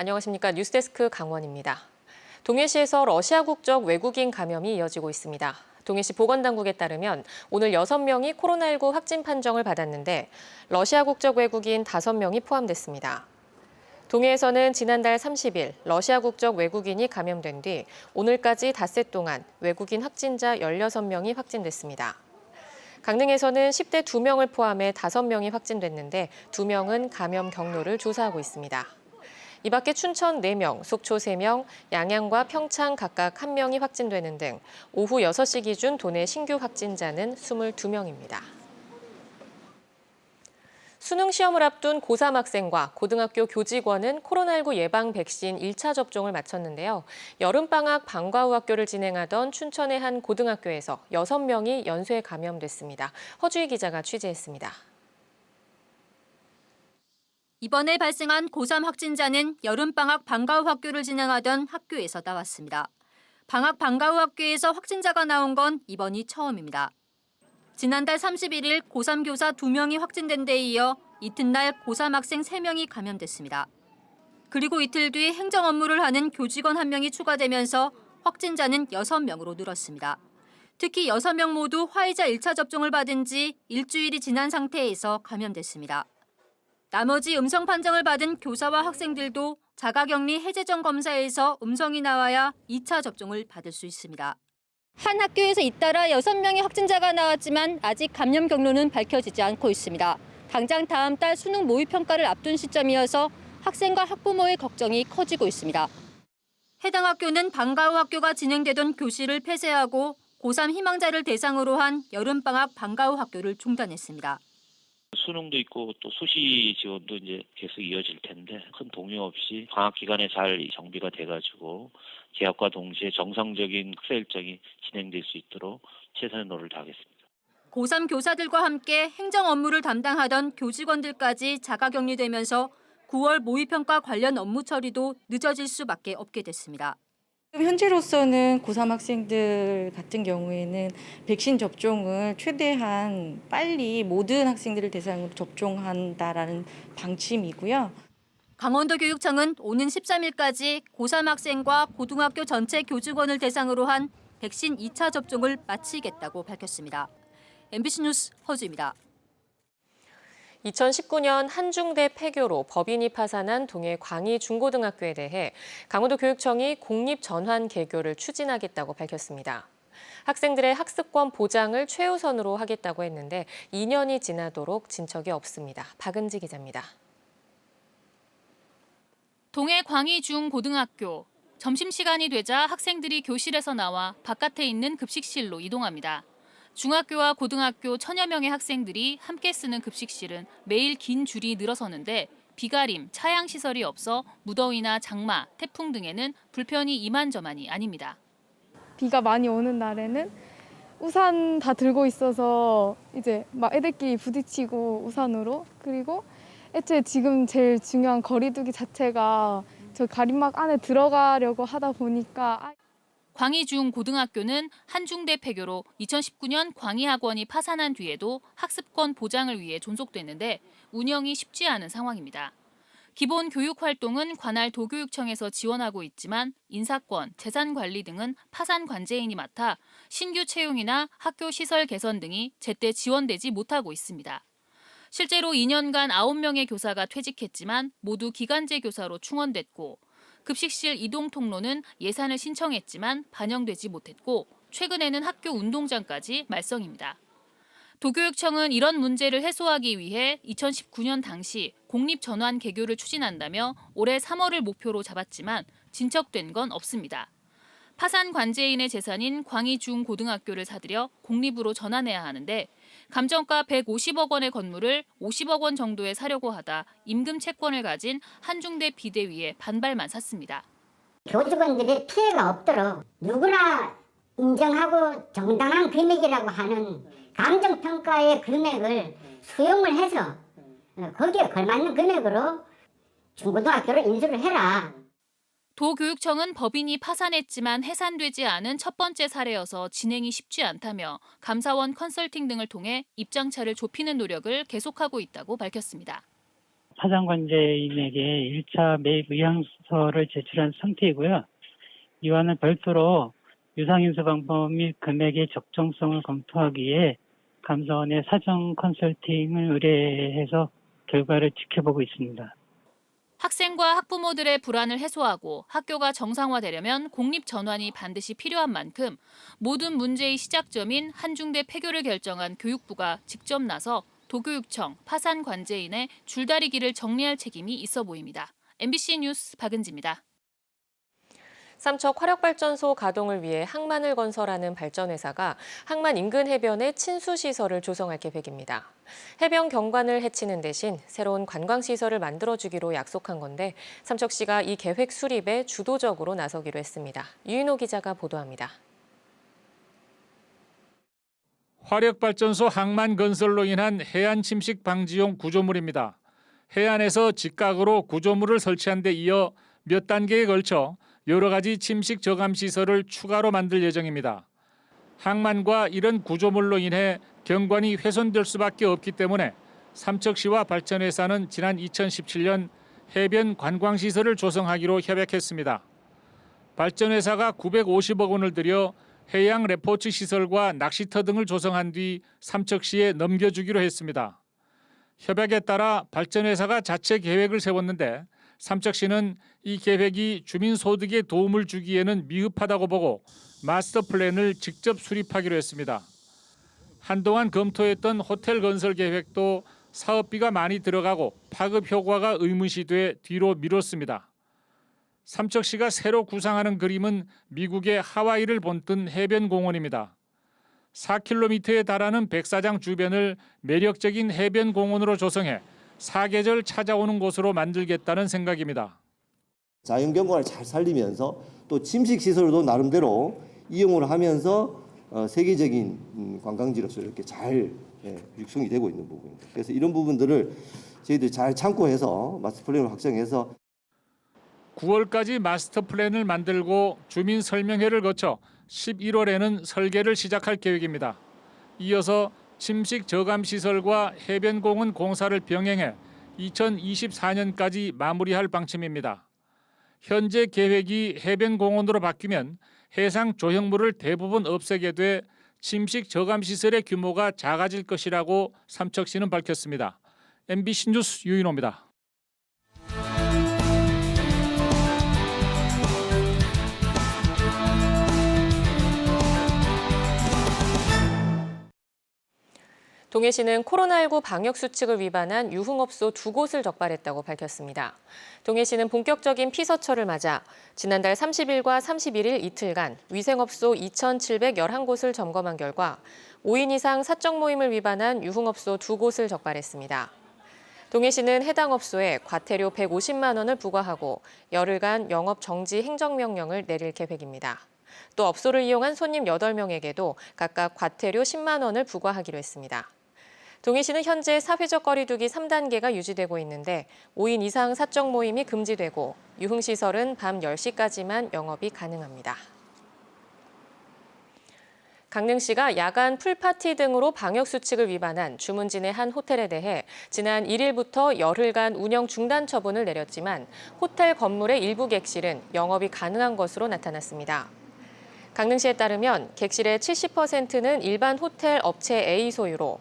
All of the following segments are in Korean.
안녕하십니까. 뉴스데스크 강원입니다. 동해시에서 러시아 국적 외국인 감염이 이어지고 있습니다. 동해시 보건당국에 따르면 오늘 6명이 코로나19 확진 판정을 받았는데 러시아 국적 외국인 5명이 포함됐습니다. 동해에서는 지난달 30일 러시아 국적 외국인이 감염된 뒤 오늘까지 닷새 동안 외국인 확진자 16명이 확진됐습니다. 강릉에서는 10대 2명을 포함해 5명이 확진됐는데 2명은 감염 경로를 조사하고 있습니다. 이 밖에 춘천 4명, 속초 3명, 양양과 평창 각각 1명이 확진되는 등 오후 6시 기준 도내 신규 확진자는 22명입니다. 수능 시험을 앞둔 고3 학생과 고등학교 교직원은 코로나19 예방 백신 1차 접종을 마쳤는데요. 여름방학 방과 후 학교를 진행하던 춘천의 한 고등학교에서 6명이 연쇄 감염됐습니다. 허주희 기자가 취재했습니다. 이번에 발생한 고3 확진자는 여름방학 방과 후 학교를 진행하던 학교에서 나왔습니다. 방학 방과 후 학교에서 확진자가 나온 건 이번이 처음입니다. 지난달 31일 고3 교사 2명이 확진된 데 이어 이튿날 고3 학생 3명이 감염됐습니다. 그리고 이틀 뒤 행정 업무를 하는 교직원 1명이 추가되면서 확진자는 6명으로 늘었습니다. 특히 6명 모두 화이자 1차 접종을 받은 지 일주일이 지난 상태에서 감염됐습니다. 나머지 음성 판정을 받은 교사와 학생들도 자가격리 해제전 검사에서 음성이 나와야 2차 접종을 받을 수 있습니다. 한 학교에서 잇따라 6명의 확진자가 나왔지만 아직 감염 경로는 밝혀지지 않고 있습니다. 당장 다음 달 수능 모의평가를 앞둔 시점이어서 학생과 학부모의 걱정이 커지고 있습니다. 해당 학교는 방과 후 학교가 진행되던 교실을 폐쇄하고 고3 희망자를 대상으로 한 여름방학 방과 후 학교를 중단했습니다. 수능도 있고 또 수시 지원도 이제 계속 이어질 텐데 큰 동요 없이 방학 기간에 잘 정비가 돼가지고 개학과 동시에 정상적인 학사 일정이 진행될 수 있도록 최선의 노력을 다하겠습니다. 고3 교사들과 함께 행정 업무를 담당하던 교직원들까지 자가격리되면서 9월 모의평가 관련 업무 처리도 늦어질 수밖에 없게 됐습니다. 현재로서는 고3 학생들 같은 경우에는 백신 접종을 최대한 빨리 모든 학생들을 대상으로 접종한다라는 방침이고요. 강원도 교육청은 오는 13일까지 고3 학생과 고등학교 전체 교직원을 대상으로 한 백신 2차 접종을 마치겠다고 밝혔습니다. MBC 뉴스 허주입니다. 2019년 한중대 폐교로 법인이 파산한 동해 광희 중고등학교에 대해 강원도 교육청이 공립 전환 개교를 추진하겠다고 밝혔습니다. 학생들의 학습권 보장을 최우선으로 하겠다고 했는데 2년이 지나도록 진척이 없습니다. 박은지 기자입니다. 동해 광희 중고등학교. 점심시간이 되자 학생들이 교실에서 나와 바깥에 있는 급식실로 이동합니다. 중학교와 고등학교 1000여 명의 학생들이 함께 쓰는 급식실은 매일 긴 줄이 늘어서는데 비가림, 차양시설이 없어 무더위나 장마, 태풍 등에는 불편이 이만저만이 아닙니다. 비가 많이 오는 날에는 우산 다 들고 있어서 이제 막 애들끼리 부딪히고 우산으로, 그리고 애초에 지금 제일 중요한 거리두기 자체가 저 가림막 안에 들어가려고 하다 보니까 광희 중고등학교는 한중대 폐교로 2019년 광희학원이 파산한 뒤에도 학습권 보장을 위해 존속됐는데 운영이 쉽지 않은 상황입니다. 기본 교육 활동은 관할 도교육청에서 지원하고 있지만 인사권, 재산 관리 등은 파산 관제인이 맡아 신규 채용이나 학교 시설 개선 등이 제때 지원되지 못하고 있습니다. 실제로 2년간 9명의 교사가 퇴직했지만 모두 기간제 교사로 충원됐고 급식실 이동 통로는 예산을 신청했지만 반영되지 못했고 최근에는 학교 운동장까지 말썽입니다. 도교육청은 이런 문제를 해소하기 위해 2019년 당시 공립전환 개교를 추진한다며 올해 3월을 목표로 잡았지만 진척된 건 없습니다. 파산 관제인의 재산인 광희 중고등학교를 사들여 공립으로 전환해야 하는데 감정가 150억 원의 건물을 50억 원 정도에 사려고 하다 임금 채권을 가진 한중대 비대위에 반발만 샀습니다. 교직원들이 피해가 없도록 누구나 인정하고 정당한 금액이라고 하는 감정평가의 금액을 수용을 해서 거기에 걸맞는 금액으로 중고등학교를 인수를 해라. 도교육청은 법인이 파산했지만 해산되지 않은 첫 번째 사례여서 진행이 쉽지 않다며 감사원 컨설팅 등을 통해 입장차를 좁히는 노력을 계속하고 있다고 밝혔습니다. 파산관제인에게 1차 매입 의향서를 제출한 상태이고요. 이와는 별도로 유상인수 방법 및 금액의 적정성을 검토하기 위해 감사원에 사전 컨설팅을 의뢰해서 결과를 지켜보고 있습니다. 학생과 학부모들의 불안을 해소하고 학교가 정상화되려면 공립 전환이 반드시 필요한 만큼 모든 문제의 시작점인 한중대 폐교를 결정한 교육부가 직접 나서 도교육청, 파산관제인의 줄다리기를 정리할 책임이 있어 보입니다. MBC 뉴스 박은지입니다. 삼척 화력발전소 가동을 위해 항만을 건설하는 발전회사가 항만 인근 해변에 친수시설을 조성할 계획입니다. 해변 경관을 해치는 대신 새로운 관광시설을 만들어주기로 약속한 건데 삼척시가 이 계획 수립에 주도적으로 나서기로 했습니다. 유인호 기자가 보도합니다. 화력발전소 항만 건설로 인한 해안 침식 방지용 구조물입니다. 해안에서 직각으로 구조물을 설치한 데 이어 몇 단계에 걸쳐 여러 가지 침식 저감 시설을 추가로 만들 예정입니다. 항만과 이런 구조물로 인해 경관이 훼손될 수밖에 없기 때문에 삼척시와 발전회사는 지난 2017년 해변 관광시설을 조성하기로 협약했습니다. 발전회사가 950억 원을 들여 해양 레포츠 시설과 낚시터 등을 조성한 뒤 삼척시에 넘겨주기로 했습니다. 협약에 따라 발전회사가 자체 계획을 세웠는데 삼척시는 이 계획이 주민 소득에 도움을 주기에는 미흡하다고 보고 마스터 플랜을 직접 수립하기로 했습니다. 한동안 검토했던 호텔 건설 계획도 사업비가 많이 들어가고 파급 효과가 의문시돼 뒤로 미뤘습니다. 삼척시가 새로 구상하는 그림은 미국의 하와이를 본뜬 해변 공원입니다. 4km에 달하는 백사장 주변을 매력적인 해변 공원으로 조성해 사계절 찾아오는 곳으로 만들겠다는 생각입니다. 자연경관을 잘 살리면서 또 침식시설도 나름대로 이용을 하면서 세계적인 관광지로서 이렇게 잘 육성이 되고 있는 부분입니다. 그래서 이런 부분들을 저희들이 잘 참고해서 마스터 플랜을 확정해서 9월까지 마스터 플랜을 만들고 주민 설명회를 거쳐 11월에는 설계를 시작할 계획입니다. 이어서 침식 저감 시설과 해변공원 공사를 병행해 2024년까지 마무리할 방침입니다. 현재 계획이 해변공원으로 바뀌면 해상 조형물을 대부분 없애게 돼 침식 저감 시설의 규모가 작아질 것이라고 삼척시는 밝혔습니다. MBC 뉴스 유인호입니다. 동해시는 코로나19 방역수칙을 위반한 유흥업소 2곳을 적발했다고 밝혔습니다. 동해시는 본격적인 피서철을 맞아 지난달 30일과 31일 이틀간 위생업소 2,711곳을 점검한 결과 5인 이상 사적 모임을 위반한 유흥업소 2곳을 적발했습니다. 동해시는 해당 업소에 과태료 150만 원을 부과하고 열흘간 영업 정지 행정명령을 내릴 계획입니다. 또 업소를 이용한 손님 8명에게도 각각 과태료 10만 원을 부과하기로 했습니다. 동해시는 현재 사회적 거리두기 3단계가 유지되고 있는데 5인 이상 사적 모임이 금지되고 유흥시설은 밤 10시까지만 영업이 가능합니다. 강릉시가 야간 풀파티 등으로 방역수칙을 위반한 주문진의 한 호텔에 대해 지난 1일부터 열흘간 운영 중단 처분을 내렸지만 호텔 건물의 일부 객실은 영업이 가능한 것으로 나타났습니다. 강릉시에 따르면 객실의 70%는 일반 호텔 업체 A 소유로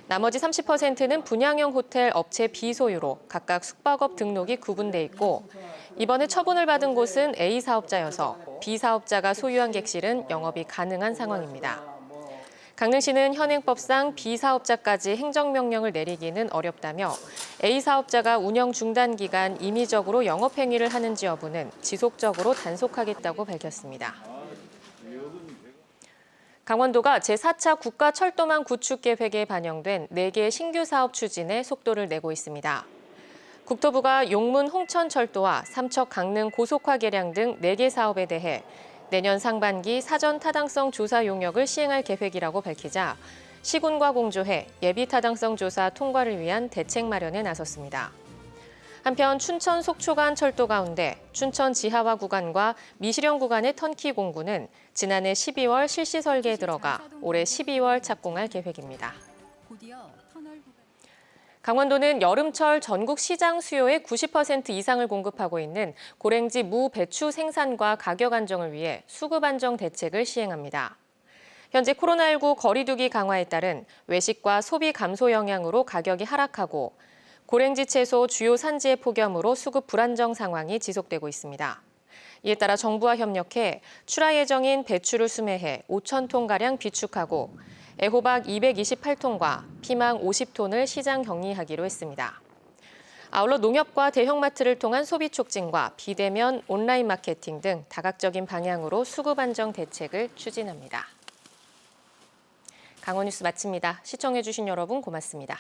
나머지 30%는 분양형 호텔 업체 B 소유로 각각 숙박업 등록이 구분돼 있고 이번에 처분을 받은 곳은 A 사업자여서 B 사업자가 소유한 객실은 영업이 가능한 상황입니다. 강릉시는 현행법상 B 사업자까지 행정명령을 내리기는 어렵다며 A 사업자가 운영 중단 기간 임의적으로 영업행위를 하는지 여부는 지속적으로 단속하겠다고 밝혔습니다. 강원도가 제4차 국가철도망 구축 계획에 반영된 4개 신규 사업 추진에 속도를 내고 있습니다. 국토부가 용문 홍천철도와 삼척 강릉 고속화 개량 등 4개 사업에 대해 내년 상반기 사전 타당성 조사 용역을 시행할 계획이라고 밝히자 시군과 공조해 예비 타당성 조사 통과를 위한 대책 마련에 나섰습니다. 한편 춘천 속초간 철도 가운데 춘천 지하화 구간과 미시령 구간의 턴키 공구는 지난해 12월 실시 설계에 들어가 올해 12월 착공할 계획입니다. 강원도는 여름철 전국 시장 수요의 90% 이상을 공급하고 있는 고랭지 무 배추 생산과 가격 안정을 위해 수급 안정 대책을 시행합니다. 현재 코로나19 거리두기 강화에 따른 외식과 소비 감소 영향으로 가격이 하락하고 고랭지 채소 주요 산지의 폭염으로 수급 불안정 상황이 지속되고 있습니다. 이에 따라 정부와 협력해 출하 예정인 배추를 수매해 5,000톤가량 비축하고 애호박 228톤과 피망 50톤을 시장 격리하기로 했습니다. 아울러 농협과 대형마트를 통한 소비 촉진과 비대면 온라인 마케팅 등 다각적인 방향으로 수급 안정 대책을 추진합니다. 강원뉴스 마칩니다. 시청해주신 여러분 고맙습니다.